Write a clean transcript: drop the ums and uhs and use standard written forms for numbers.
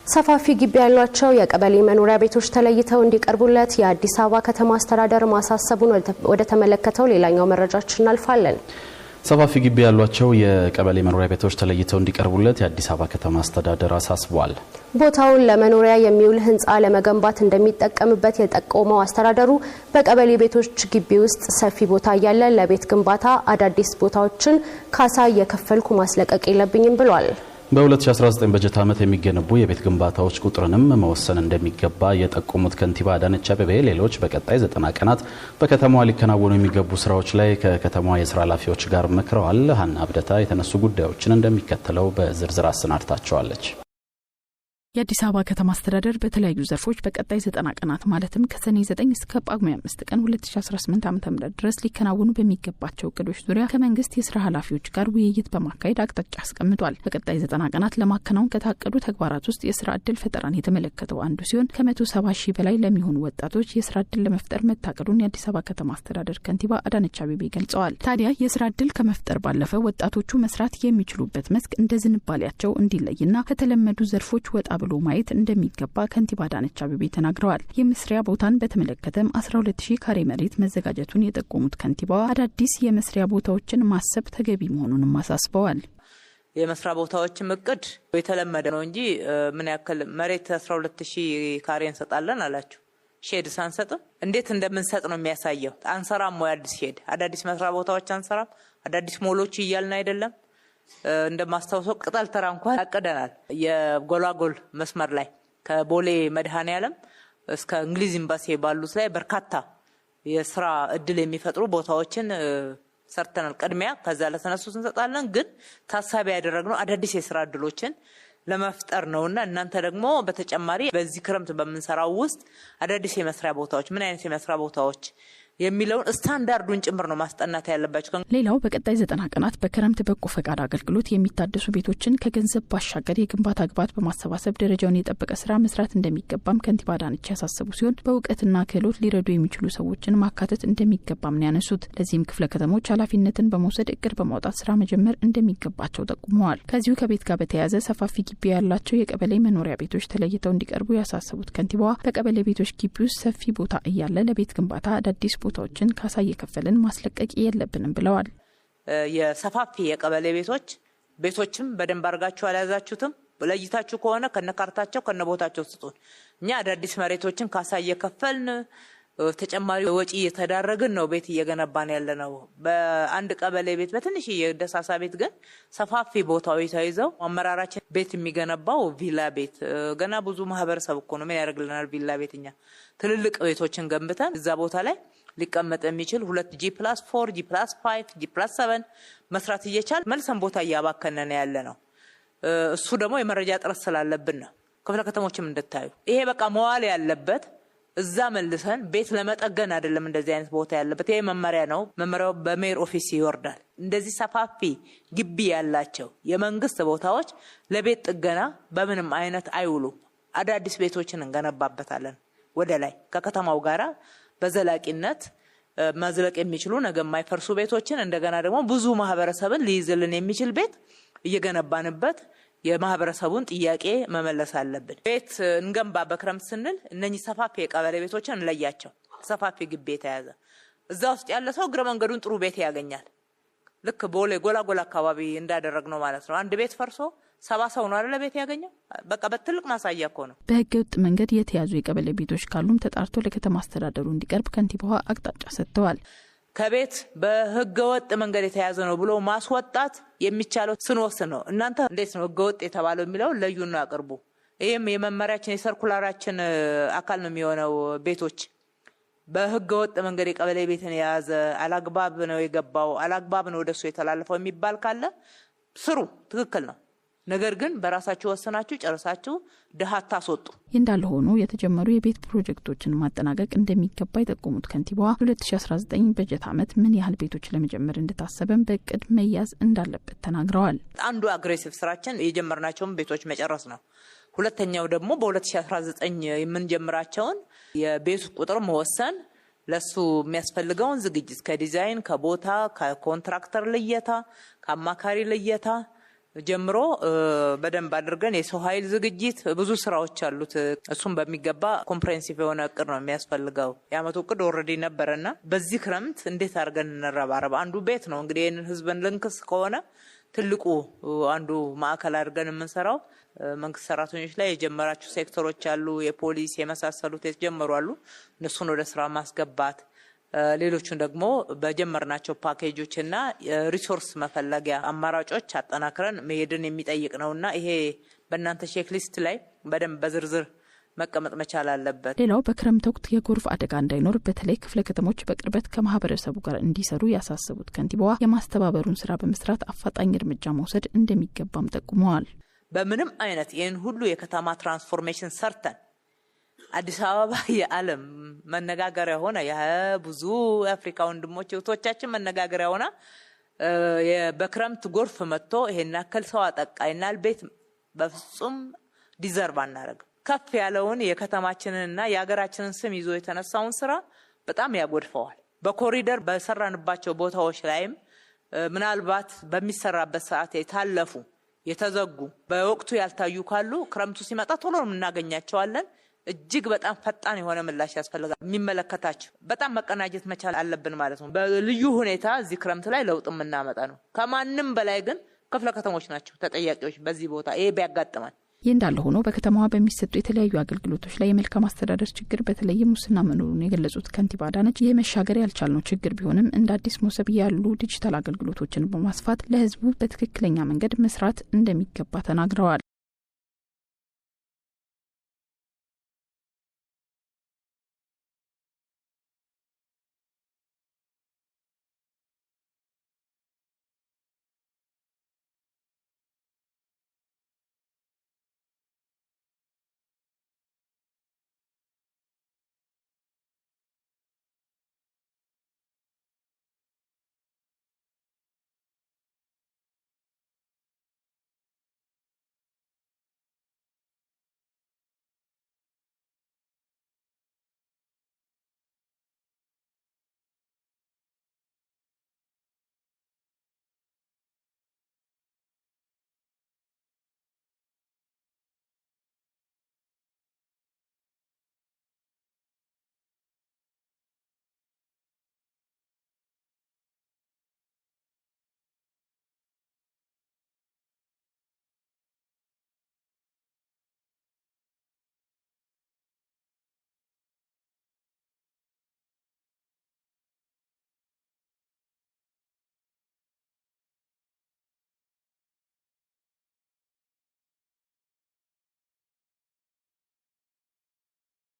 ሰፋፊ ግቢ ያሏቸው የቀበሌ መኖሪያ ቤቶች ተለይተው እንዲቀርቡለት የአዲስ አበባ ከተማ አስተዳደር ማሳሰቡን ወደ ተመለከተው ሌላኛው መረጃችን እናልፋለን። ሰፋፊ ግቢ ያሏቸው የቀበሌ መኖሪያ ቤቶች ተለይተው እንዲቀርቡለት የአዲስ አበባ ከተማ አስተዳደር አሳስቧል። ቦታውን ለመኖሪያ የሚውል ህንጻ ለመገንባት እንደሚጠቀምበት የጠቆመው አስተዳደሩ በቀበሌ ቤቶች ግቢ ውስጥ ሰፊ ቦታ ያለ ለቤት ግንባታ አዳዲስ ቦታዎችን ካሳ እየከፈልኩ ማስለቀቅ የለብኝም ብሏል። በ2019 በጀት ዓመት የሚገነቡ የቤት ግንባታዎች ቁጥርንም መወሰን እንደሚገባ የጠቆሙት ከንቲባ አዳነች አቤቤ ሌሎች በቀጣይ 90 ቀናት በከተማዋ ሊከናወኑ የሚገቡ ስራዎች ላይ ከከተማዋ የስራ ኃላፊዎች ጋር መክረዋል። ሀና አብደታ የተነሱ ጉዳዮችን እንደሚከተለው በዝርዝር አሰናድታቸዋለች። የአዲስ አበባ ከተማ አስተዳደር በተለያዩ ዘርፎች በቀጣይ 90 ቀናት ማለትም ከሰኔ 9 እስከ ጳጉሜ 5 ቀን 2018 ዓ.ም ድረስ ሊከናወኑ በሚገባቸው እቅዶች ዙሪያ ከመንግስት የስራ ኃላፊዎች ጋር ውይይት በማካሄድ አቅጣጫ አስቀምጧል። በቀጣይ 90 ቀናት ለማከናወን ከታቀዱ ተግባራት ውስጥ የስራ ዕድል ፈጠራን የተመለከተው አንዱ ሲሆን ከ170 ሺህ በላይ ለሚሆኑ ወጣቶች የስራ ዕድል ለመፍጠር መታቀዱን የአዲስ አበባ ከተማ አስተዳደር ከንቲባ አዳነች አቤቤ ገልጸዋል። ታዲያ የስራ ዕድል ከመፍጠር ባለፈ ወጣቶቹ መስራት የሚችሉበት መስክ እንደ ዝንባሌያቸው እንዲለይና ከተለመዱ ዘርፎች ወጣ ብሎ ማየት እንደሚገባ ከንቲባ አዳነች አቤቤ ተናግረዋል። የመስሪያ ቦታን በተመለከተም 12000 ካሬ መሬት መዘጋጀቱን የጠቆሙት ከንቲባዋ አዳዲስ የመስሪያ ቦታዎችን ማሰብ ተገቢ መሆኑንም አሳስበዋል። የመስሪያ ቦታዎችን እቅድ የተለመደ ነው እንጂ ምን ያክል መሬት 12000 ካሬ እንሰጣለን አላችሁ። ሼድ ሳንሰጥ እንዴት እንደምንሰጥ ነው የሚያሳየው። አንሰራም ወይ አዳዲስ መስሪያ ቦታዎች አንሰራም። አዳዲስ ሞሎች እያልን አይደለም። እንደማስተዋወቅ ቅጠል ተራ እንኳን አቀደናል። የጎላጎል መስመር ላይ ከቦሌ መድኃኔዓለም እስከ እንግሊዝ ኤምባሲ ባሉት ላይ በርካታ የስራ እድል የሚፈጥሩ ቦታዎችን ሰርተናል። ቅድሚያ ከዛ ለተነሱት እንሰጣለን። ግን ታሳቢ ያደረግነው አዳዲስ የስራ እድሎችን ለመፍጠር ነውና እናንተ ደግሞ በተጨማሪ በዚህ ክረምት በመንሰራው ውስጥ አዳዲስ የመስሪያ ቦታዎች ምን አይነት የመስሪያ ቦታዎች የሚለውን ስታንዳርዱን ጭምር ነው ማስጠናት ያለባቸው። ሌላው በቀጣይ 90 ቀናት በክረምት በጎ ፈቃድ አገልግሎት የሚታደሱ ቤቶችን ከገንዘብ ባሻገር የግንባታ ግብዓት በማሰባሰብ ደረጃውን የጠበቀ ስራ መስራት እንደሚገባም ከንቲባ አዳነች ያሳሰቡ ሲሆን በእውቀትና ክህሎት ሊረዱ የሚችሉ ሰዎችን ማካተት እንደሚገባም ነው ያነሱት። ለዚህም ክፍለ ከተሞች ኃላፊነትን በመውሰድ እቅድ በማውጣት ስራ መጀመር እንደሚገባቸው ጠቁመዋል። ከዚሁ ከቤት ጋር በተያያዘ ሰፋፊ ግቢ ያላቸው የቀበሌ መኖሪያ ቤቶች ተለይተው እንዲቀርቡ ያሳሰቡት ከንቲባዋ በቀበሌ ቤቶች ግቢ ውስጥ ሰፊ ቦታ እያለ ለቤት ግንባታ አዳዲስ ቦታዎችን ካሳ እየከፈልን ማስለቀቅ የለብንም ብለዋል። የሰፋፊ የቀበሌ ቤቶችም በደንብ አርጋችሁ አልያዛችሁትም። ለይታችሁ ከሆነ ከነካርታቸው ከነቦታቸው ስጡን። እኛ አዳዲስ መሬቶችን ካሳ እየከፈልን ተጨማሪ ወጪ እየተዳረግን ነው ቤት እየገነባን ያለነው። በአንድ ቀበሌ ቤት በትንሽ የደሳሳ ቤት ግን ሰፋፊ ቦታዎች ተይዘው አመራራችን ቤት የሚገነባው ቪላ ቤት ገና ብዙ ማህበረሰብ እኮ ነው ምን ያደርግልናል ቪላ ቤትኛ ትልልቅ ቤቶችን ገንብተን እዛ ቦታ ላይ ሊቀመጥ የሚችል 2G+4 G+5 G+7 መስራት እየቻል መልሰን ቦታ እያባከነን ያለ ነው። እሱ ደግሞ የመረጃ ጥረት ስላለብን ነው። ክፍለ ከተሞችም እንድታዩ ይሄ በቃ መዋል ያለበት እዛ መልሰን ቤት ለመጠገን አይደለም። እንደዚህ አይነት ቦታ ያለበት ይሄ መመሪያ ነው። መመሪያው በሜር ኦፊስ ይወርዳል። እንደዚህ ሰፋፊ ግቢ ያላቸው የመንግስት ቦታዎች ለቤት ጥገና በምንም አይነት አይውሉ። አዳዲስ ቤቶችን እንገነባበታለን ወደ ላይ ከከተማው ጋራ በዘላቂነት መዝለቅ የሚችሉ ነገ የማይፈርሱ ቤቶችን እንደገና ደግሞ ብዙ ማህበረሰብን ሊይዝልን የሚችል ቤት እየገነባንበት የማህበረሰቡን ጥያቄ መመለስ አለብን። ቤት እንገንባ በክረምት ስንል እነኚህ ሰፋፊ የቀበሌ ቤቶችን እንለያቸው። ሰፋፊ ግቢ የተያዘ እዛ ውስጥ ያለ ሰው እግረ መንገዱን ጥሩ ቤት ያገኛል። ልክ ቦሌ ጎላጎል አካባቢ እንዳደረግነው ማለት ነው። አንድ ቤት ፈርሶ 70 ሰው ነው አይደል ቤት ያገኘው። በቃ በትልቅ ማሳያ እኮ ነው። በህገ ወጥ መንገድ የተያዙ የቀበሌ ቤቶች ካሉም ተጣርቶ ለከተማ አስተዳደሩ እንዲቀርብ ከንቲባዋ አቅጣጫ ሰጥተዋል። ከቤት በህገ ወጥ መንገድ የተያዘ ነው ብሎ ማስወጣት የሚቻለው ስንወስን ነው። እናንተ እንዴት ነው ህገ ወጥ የተባለው የሚለው ለዩና ያቀርቡ። ይሄም የመመሪያችን የሰርኩላራችን አካል ነው የሚሆነው። ቤቶች በህገ ወጥ መንገድ የቀበሌ ቤትን የያዘ አላግባብ ነው የገባው አላግባብ ነው ወደሱ የተላለፈው የሚባል ካለ ስሩ፣ ትክክል ነው። ነገር ግን በራሳችሁ ወሰናችሁ ጨርሳችሁ ደሃታ አስወጡ። እንዳለ ሆኖ የተጀመሩ የቤት ፕሮጀክቶችን ማጠናቀቅ እንደሚገባ የጠቆሙት ከንቲባዋ 2019 በጀት ዓመት ምን ያህል ቤቶች ለመጀመር እንደታሰበም በእቅድ መያዝ እንዳለበት ተናግረዋል። አንዱ አግሬሲቭ ስራችን የጀመርናቸውን ቤቶች መጨረስ ነው። ሁለተኛው ደግሞ በ2019 የምንጀምራቸውን የቤት ቁጥር መወሰን፣ ለሱ የሚያስፈልገውን ዝግጅት ከዲዛይን ከቦታ ከኮንትራክተር ልየታ ከአማካሪ ልየታ ጀምሮ በደንብ አድርገን የሰው ኃይል ዝግጅት ብዙ ስራዎች አሉት። እሱም በሚገባ ኮምፕሬሄንሲቭ የሆነ እቅድ ነው የሚያስፈልገው። የአመቱ እቅድ ኦልሬዲ ነበረና በዚህ ክረምት እንዴት አድርገን እንረባረብ። አንዱ ቤት ነው እንግዲህ ይህንን ህዝብን ልንክስ ከሆነ ትልቁ አንዱ ማዕከል አድርገን የምንሰራው መንግስት ሰራተኞች ላይ የጀመራቸው ሴክተሮች አሉ። የፖሊስ የመሳሰሉት የተጀመሩ አሉ። እነሱን ወደ ስራ ማስገባት፣ ሌሎቹን ደግሞ በጀመርናቸው ፓኬጆችና ሪሶርስ መፈለጊያ አማራጮች አጠናክረን መሄድን የሚጠይቅ ነውና ይሄ በእናንተ ቼክ ሊስት ላይ በደንብ በዝርዝር መቀመጥ መቻል አለበት። ሌላው በክረምት ወቅት የጎርፍ አደጋ እንዳይኖር በተለይ ክፍለ ከተሞች በቅርበት ከማህበረሰቡ ጋር እንዲሰሩ ያሳሰቡት ከንቲባዋ የማስተባበሩን ስራ በመስራት አፋጣኝ እርምጃ መውሰድ እንደሚገባም ጠቁመዋል። በምንም አይነት ይህን ሁሉ የከተማ ትራንስፎርሜሽን ሰርተን አዲስ አበባ የዓለም መነጋገሪያ ሆነ ብዙ የአፍሪካ ወንድሞች እህቶቻችን መነጋገሪያ ሆነ በክረምት ጎርፍ መጥቶ ይሄን ያክል ሰው አጠቃይናል ቤት በፍጹም ዲዘርቭ አናረግም። ከፍ ያለውን የከተማችንንና የሀገራችንን ስም ይዞ የተነሳውን ስራ በጣም ያጎድፈዋል። በኮሪደር በሰራንባቸው ቦታዎች ላይም ምናልባት በሚሰራበት ሰዓት የታለፉ የተዘጉ በወቅቱ ያልታዩ ካሉ ክረምቱ ሲመጣ ቶሎ እናገኛቸዋለን። እጅግ በጣም ፈጣን የሆነ ምላሽ ያስፈልጋል። የሚመለከታቸው በጣም መቀናጀት መቻል አለብን ማለት ነው። በልዩ ሁኔታ እዚህ ክረምት ላይ ለውጥ የምናመጣ ነው። ከማንም በላይ ግን ክፍለ ከተሞች ናቸው ተጠያቂዎች በዚህ ቦታ ይሄ ቢያጋጥማል። ይህ እንዳለ ሆኖ በከተማዋ በሚሰጡ የተለያዩ አገልግሎቶች ላይ የመልካም አስተዳደር ችግር በተለይ ሙስና መኖሩን የገለጹት ከንቲባ አዳነች ይህ መሻገር ያልቻልነው ችግር ቢሆንም እንደ አዲስ ሞሰብ ያሉ ዲጂታል አገልግሎቶችን በማስፋት ለህዝቡ በትክክለኛ መንገድ መስራት እንደሚገባ ተናግረዋል።